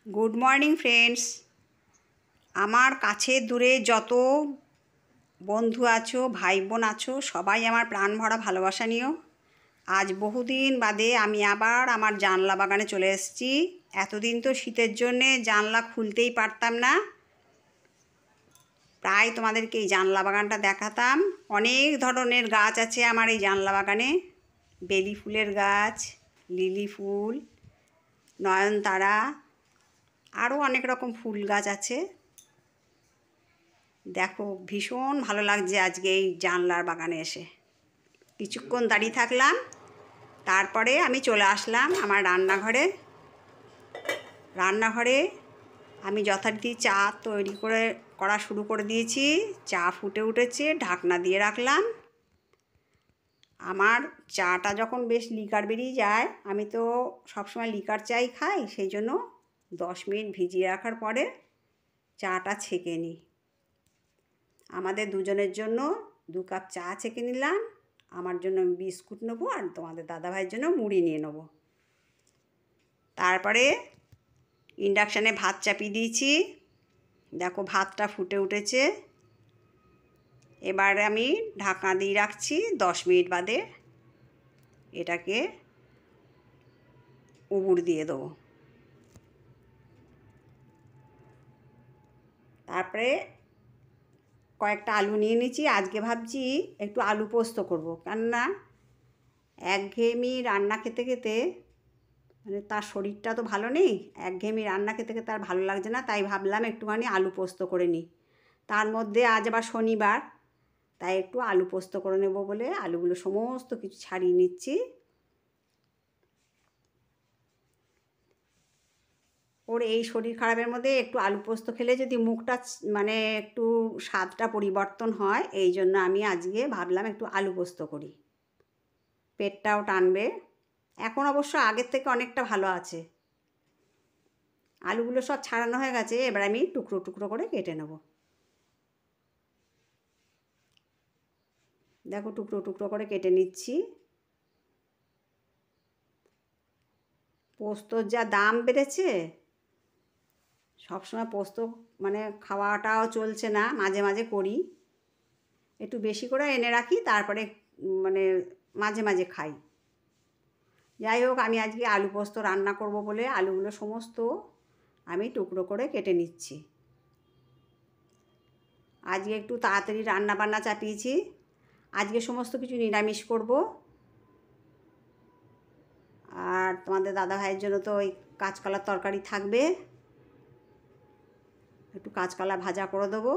Good morning friends. আমার কাছে দূরে যত বন্ধু আছো, ভাই বোন আছো, সবাই আমার প্রাণ ভরা ভালোবাসা নিও। আজ বহুদিন বাদে আমি আবার আমার জানলা বাগানে চলে এসেছি। এতদিন তো শীতের জন্যে জানলা খুলতেই পারতাম না, প্রায় তোমাদেরকে এই জানলা বাগানটা দেখাতাম। অনেক ধরনের গাছ আছে আমার এই জানলা বাগানে। বেলি ফুলের গাছ, লিলি ফুল, নয়নতারা, আরও অনেক রকম ফুল গাছ আছে। দেখো, ভীষণ ভালো লাগছে আজকে এই জানলার বাগানে এসে। কিছুক্ষণ দাঁড়িয়ে থাকলাম, তারপরে আমি চলে আসলাম আমার রান্নাঘরে। আমি যথারীতি চা করা শুরু করে দিয়েছি। চা ফুটে উঠেছে, ঢাকনা দিয়ে রাখলাম। আমার চাটা যখন বেশ লিকার বেরিয়ে যায়, আমি তো সবসময় লিকার চাই খাই, সেই জন্য 10 মিনিট ভিজিয়ে রাখার পরে চাটা ছেঁকে নিই। আমাদের দুজনের জন্য 2 কাপ চা ছেঁকে নিলাম। আমার জন্য বিস্কুট নেবো, আর তোমাদের দাদাভাইয়ের জন্য মুড়ি নিয়ে নেবো। তারপরে ইন্ডাকশানে ভাত চাপিয়ে দিয়েছি। দেখো, ভাতটা ফুটে উঠেছে। এবার আমি ঢাকনা দিয়ে রাখছি। 10 মিনিট বাদে এটাকে উবুড় দিয়ে দেবো। তারপরে কয়েকটা আলু নিয়ে নিয়েছি। আজকে ভাবছি একটু আলু পোস্ত করবো, কেননা একঘেয়েমি রান্না খেতে খেতে মানে তার শরীরটা তো ভালো নেই। একঘেয়েমি রান্না খেতে খেতে আর ভালো লাগছে না, তাই ভাবলাম একটুখানি আলু পোস্ত করে নিই। তার মধ্যে আজ আবার শনিবার, তাই একটু আলু পোস্ত করে নেব বলে আলুগুলো সমস্ত কিছু ছাড়িয়ে নিচ্ছি। ওর এই শরীর খারাপের মধ্যে একটু আলু পোস্ত খেলে যদি মুখটা মানে একটু স্বাদটা পরিবর্তন হয়, এই জন্য আমি আজকে ভাবলাম একটু আলু পোস্ত করি, পেটটাও টানবে। এখন অবশ্য আগের থেকে অনেকটা ভালো আছে। আলুগুলো সব ছাড়ানো হয়ে গেছে, এবার আমি টুকরো টুকরো করে কেটে নেব। দেখো, টুকরো টুকরো করে কেটে নিচ্ছি। পোস্তর যা দাম বেড়েছে, সবসময় পোস্ত মানে খাওয়াটাও চলছে না, মাঝে মাঝে করি। একটু বেশি করে এনে রাখি, তারপরে মানে মাঝে মাঝে খাই। যাই হোক, আমি আজকে আলু পোস্ত রান্না করব বলে আলুগুলো সমস্ত আমি টুকরো করে কেটে নিচ্ছি। আজকে একটু তাড়াতাড়ি রান্না বান্না চাপিয়েছি। আজকে সমস্ত কিছু নিরামিষ করব। আর তোমাদের দাদাভাইয়ের জন্য তো ওই কাঁচকলার তরকারি থাকবে, একটু কাঁচকলা ভাজা করে দেবো,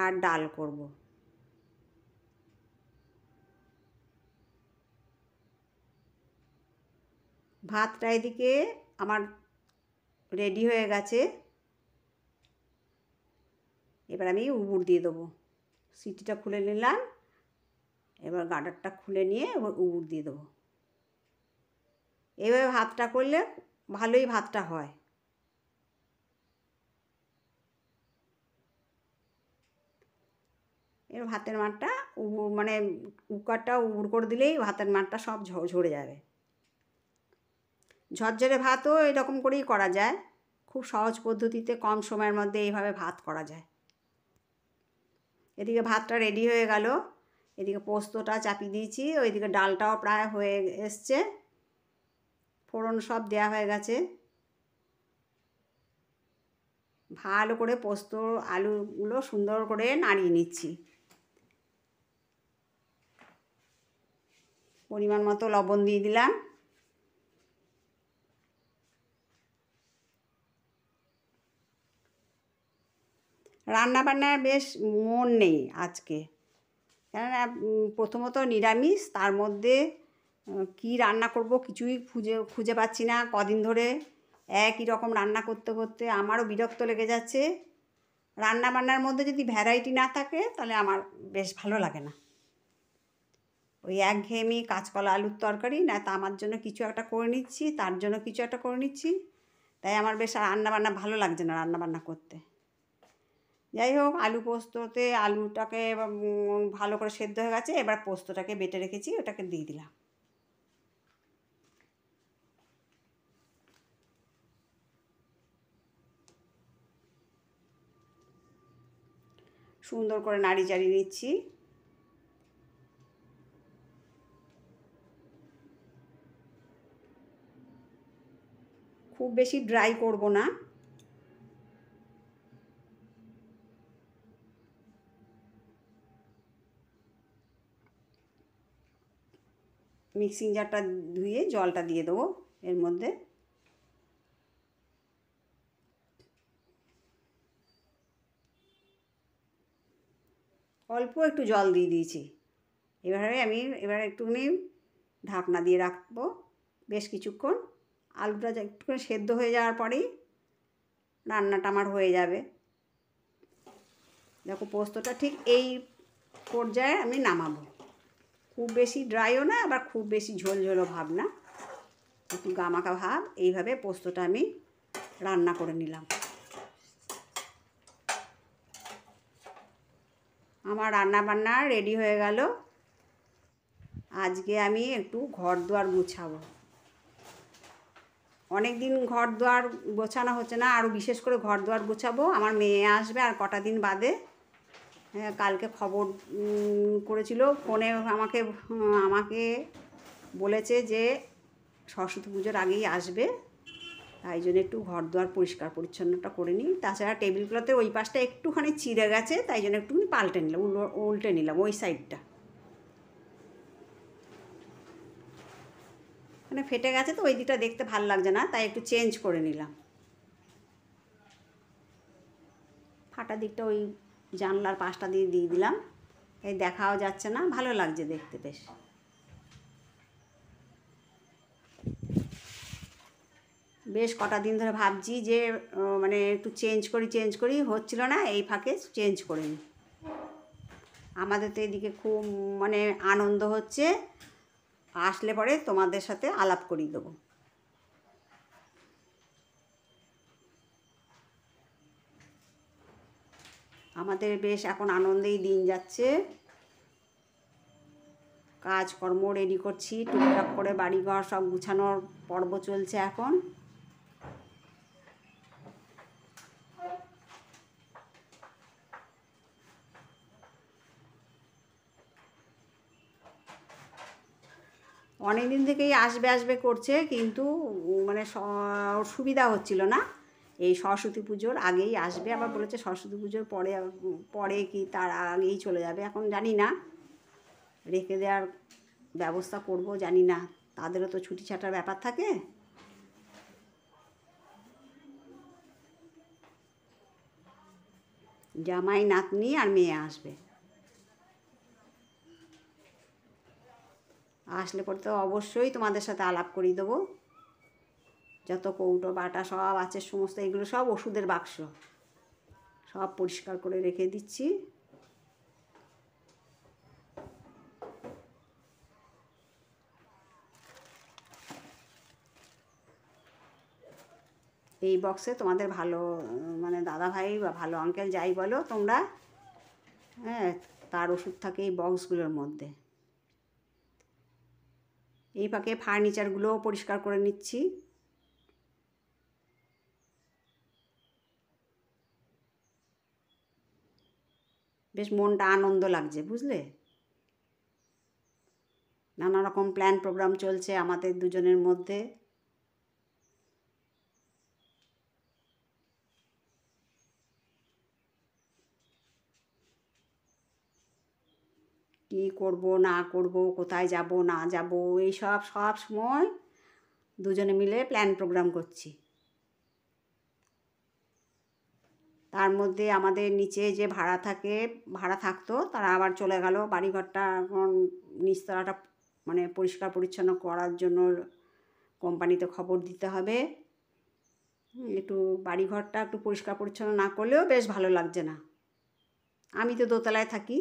আর ডাল করব। ভাতটা এদিকে আমার রেডি হয়ে গেছে। এবার আমি উবুড় দিয়ে দেবো। সিটিটা খুলে নিলাম, এবার গার্ডারটা খুলে নিয়ে এবার উবুড় দিয়ে দেবো। এভাবে ভাতটা করলে ভালোই ভাতটা হয়। এবার ভাতের মাঠটা মানে কুকারটা উবুড় করে দিলেই ভাতের মাঠটা সব ঝরে যাবে। ঝরঝরে ভাতও এরকম করেই করা যায়, খুব সহজ পদ্ধতিতে কম সময়ের মধ্যে এইভাবে ভাত করা যায়। এদিকে ভাতটা রেডি হয়ে গেল, এদিকে পোস্তটা চাপিয়ে দিয়েছি, ওইদিকে ডালটাও প্রায় হয়ে এসছে, ফোড়ন সব দেওয়া হয়ে গেছে। ভালো করে পোস্ত আলুগুলো সুন্দর করে নাড়িয়ে নিচ্ছি। পরিমাণ মতো লবণ দিয়ে দিলাম। রান্নাবান্নার বেশ মন নেই আজকে, কেননা প্রথমত নিরামিষ, তার মধ্যে কী রান্না করব কিছুই খুঁজে পাচ্ছি না। কদিন ধরে একই রকম রান্না করতে করতে আমারও বিরক্ত লেগে যাচ্ছে। রান্নাবান্নার মধ্যে যদি ভ্যারাইটি না থাকে, তাহলে আমার বেশ ভালো লাগে না। ওই একঘেয়েমি কাঁচকলা আলুর তরকারি, না তা আমার জন্য কিছু একটা করে নিচ্ছি, তার জন্য কিছু একটা করে নিচ্ছি, তাই আমার বেশ রান্নাবান্না ভালো লাগছে না রান্নাবান্না করতে। যাই হোক, আলু পোস্ততে আলুটাকে ভালো করে সেদ্ধ হয়ে গেছে। এবার পোস্তটাকে বেটে রেখেছি, ওটাকে দিয়ে দিলাম। সুন্দর করে নাড়ি চাড়িয়ে নিচ্ছি। খুব বেশি ড্রাই করব না। মিক্সিং জারটা ধুয়ে জলটা দিয়ে দেবো এর মধ্যে। অল্প একটু জল দিয়ে দিয়েছি। এবারে একটুখানি ঢাকনা দিয়ে রাখবো বেশ কিছুক্ষণ। আলুটা একটুখানি সেদ্ধ হয়ে যাওয়ার পরেই রান্নাটা আমার হয়ে যাবে। দেখো পোস্তটা ঠিক এই পর্যায়ে আমি নামাবো। খুব বেশি ড্রাইও না, আবার খুব বেশি ঝোলঝোলও ভাব না, একটু গামাখা ভাব। এইভাবে পোস্তটা আমি রান্না করে নিলাম। আমার রান্না বান্না রেডি হয়ে গেল। আজকে আমি একটু ঘর দুয়ার গুছাবো। অনেক দিন ঘর দুয়ার গোছানো হচ্ছে না, আরও বিশেষ করে ঘর দুয়ার গোছাবো। আমার মেয়ে আসবে আর কটা দিন বাদে। কালকে খবর করেছিল ফোনে, আমাকে বলেছে যে সরস্বতী পুজোর আগেই আসবে, তাই জন্য একটু ঘর দুয়ার পরিষ্কার পরিচ্ছন্নটা করে নিই। তাছাড়া টেবিল ক্লথের ওই পাশটা একটুখানি চিড়ে গেছে, তাই জন্য একটুখানি পাল্টে নিলাম, উল্টে নিলাম ওই সাইডটা। মানে ফেটে গেছে তো ওই দিকটা দেখতে ভালো লাগছে না, তাই একটু চেঞ্জ করে নিলাম। ফাটা দিকটা ওই জানলার পাশটা দিয়ে দিলাম, এই দেখাও যাচ্ছে না, ভালো লাগছে দেখতে বেশ। বেশ কটা দিন ধরে ভাবছি যে মানে একটু চেঞ্জ করি, হচ্ছিল না। এই ফাঁকে চেঞ্জ করে নিই। আমাদের তো এদিকে খুব মানে আনন্দ হচ্ছে, আসলে পরে তোমাদের সাথে আলাপ করিয়ে দেবো। আমাদের বেশ এখন আনন্দেই দিন যাচ্ছে। কাজকর্ম রেডি করছি, টুকটাক করে বাড়িঘর সব গুছানোর পর্ব চলছে এখন। অনেক দিন থেকেই আসবে করছে, কিন্তু মানে সুবিধা হচ্ছিল না। এই সরস্বতী পুজোর আগেই আসবে, আবার বলেছে সরস্বতী পুজোর পরে কি তার আগেই চলে যাবে। এখন জানি না, রেখে দেওয়ার ব্যবস্থা করব, জানি না, তাদেরও তো ছুটি ছাটার ব্যাপার থাকে। জামাই, নাতনি আর মেয়ে আসবে। আসলে পরে তো অবশ্যই তোমাদের সাথে আলাপ করিয়ে দেবো। যত কৌটো বাটা সব আছে, সমস্ত এগুলো সব ওষুধের বাক্স, সব পরিষ্কার করে রেখে দিচ্ছি। এই বক্সে তোমাদের ভালো মানে দাদা ভাই বা ভালো আঙ্কেল যাই বলো তোমরা, হ্যাঁ, তার ওষুধ থাকে এই বক্সগুলোর মধ্যে। এই ফাঁকে ফার্নিচারগুলোও পরিষ্কার করে নিচ্ছি। বেশ মনটা আনন্দ লাগছে, বুঝলে। নানা রকম প্ল্যান প্রোগ্রাম চলছে আমাদের দুজনের মধ্যে। কী করব না করব, কোথায় যাব না যাব, এই সব সময় দুজনে মিলে প্ল্যান প্রোগ্রাম করছি। তার মধ্যে আমাদের নিচে যে ভাড়া থাকতো, তারা আবার চলে গেল। বাড়িঘরটা এখন নিচতলাটা মানে পরিষ্কার পরিচ্ছন্ন করার জন্য কোম্পানিতে খবর দিতে হবে। একটু বাড়িঘরটা একটু পরিষ্কার পরিচ্ছন্ন না করলেও বেশ ভালো লাগছে না। আমি তো দোতলায় থাকি।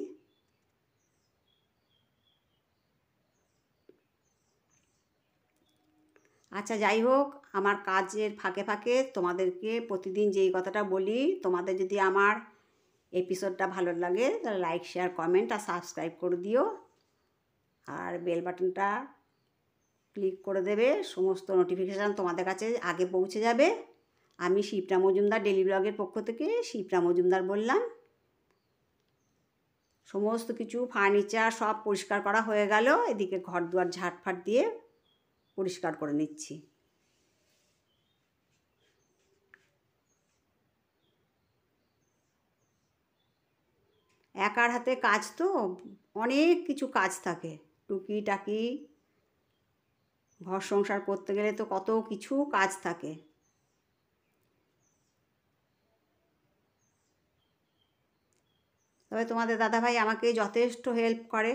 আচ্ছা, যাই হোক, আমার কাজের ফাঁকে ফাঁকে তোমাদেরকে প্রতিদিন যেই কথাটা বলি, তোমাদের যদি আমার এপিসোডটা ভালো লাগে তাহলে লাইক, শেয়ার, কমেন্ট আর সাবস্ক্রাইব করে দিও। আর বেল বাটনটা ক্লিক করে দেবে, সমস্ত নোটিফিকেশান তোমাদের কাছে আগে পৌঁছে যাবে। আমি শিপ্রা মজুমদার, ডেলি ব্লগের পক্ষ থেকে শিপ্রা মজুমদার বললাম। সমস্ত কিছু ফার্নিচার সব পরিষ্কার করা হয়ে গেল। এদিকে ঘর দুয়ার ঝাঁটফাট দিয়ে পরিষ্কার করে নিচ্ছি। একার হাতে কাজ তো অনেক কিছু কাজ থাকে, টুকিটাকি ঘর সংসার করতে গেলে তো কত কিছু কাজ থাকে। তবে তোমাদের দাদাভাই আমাকে যথেষ্ট হেল্প করে।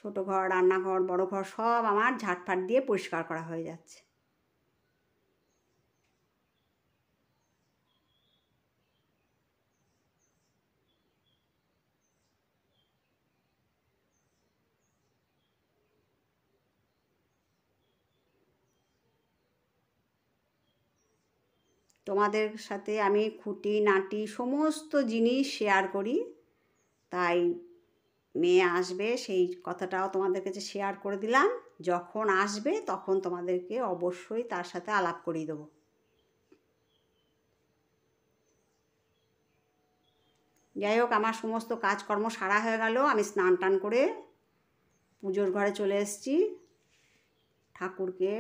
ছোট ঘর, রান্নাঘর, বড় ঘর সব আমার ঝাঁটফাট দিয়ে পরিষ্কার করা হয়ে যাচ্ছে। তোমাদের সাথে আমি খুঁটিনাটি সমস্ত জিনিস শেয়ার করি, তাই মেয়ে আসবে সেই কথাটাও তোমাদের কাছে শেয়ার করে দিলাম। যখন আসবে তখন তোমাদেরকে অবশ্যই তার সাথে আলাপ করিয়ে দেবো। যাই হোক, আমার সমস্ত কাজকর্ম সারা হয়ে গেল। আমি স্নান টান করে পুজোর ঘরে চলে এসেছি। ঠাকুরকে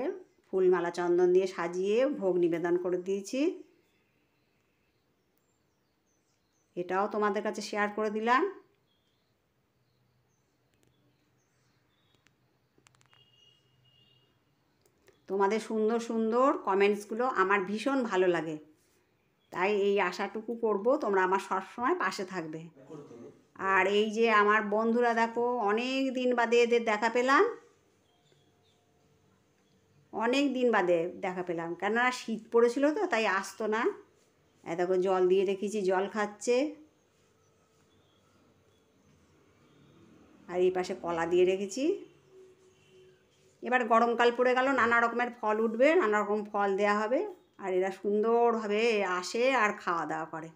ফুলমালা চন্দন দিয়ে সাজিয়ে ভোগ নিবেদন করে দিয়েছি। এটাও তোমাদের কাছে শেয়ার করে দিলাম। তোমাদের সুন্দর সুন্দর কমেন্টসগুলো আমার ভীষণ ভালো লাগে, তাই এই আশাটুকু করব তোমরা আমার সবসময় পাশে থাকবে। আর এই যে আমার বন্ধুরা দেখো, অনেক দিন বাদে এদের দেখা পেলাম, অনেক দিন বাদে দেখা পেলাম, কেননা শীত পড়েছিল তো তাই আসতো না। দেখো জল দিয়ে রেখেছি, জল খাচ্ছে। আর এই পাশে কলা দিয়ে রেখেছি। এবার গরমকাল পড়ে গেল, নানা রকমের ফল উঠবে, নানা রকম ফল দেয়া হবে, আর এরা সুন্দরভাবে আসে আর খাওয়া দাওয়া করে।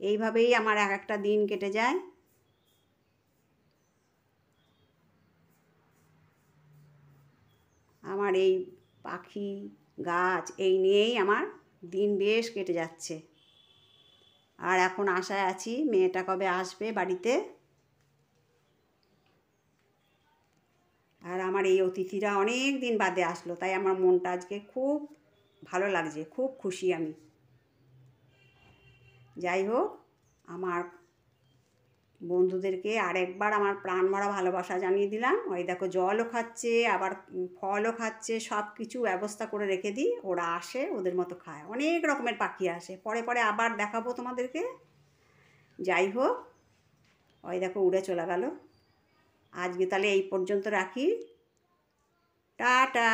এইভাবেই আমার এক একটা দিন কেটে যায়। আমার এই পাখি গাছ এই নিয়েই আমার দিন বেশ কেটে যাচ্ছে। আর এখন আশায় আছি মেয়েটা কবে আসবে বাড়িতে। আর আমার এই অতিথিরা অনেক দিন বাদে আসলো, তাই আমার মনটা আজকে খুব ভালো লাগছে, খুব খুশি আমি। যাই হোক, আমার বন্ধুদেরকে আরেকবার আমার প্রাণ ভরা ভালোবাসা জানিয়ে দিলাম। ওই দেখো জলও খাচ্ছে, আবার ফলও খাচ্ছে, সব কিছু ব্যবস্থা করে রেখে দিই, ওরা আসে ওদের মতো খায়। অনেক রকমের পাখি আসে, পরে পরে আবার দেখাবো তোমাদেরকে। যাই হোক, ওই দেখো উড়ে চলে গেল। আজকে তাহলে এই পর্যন্ত রাখি। টাটা।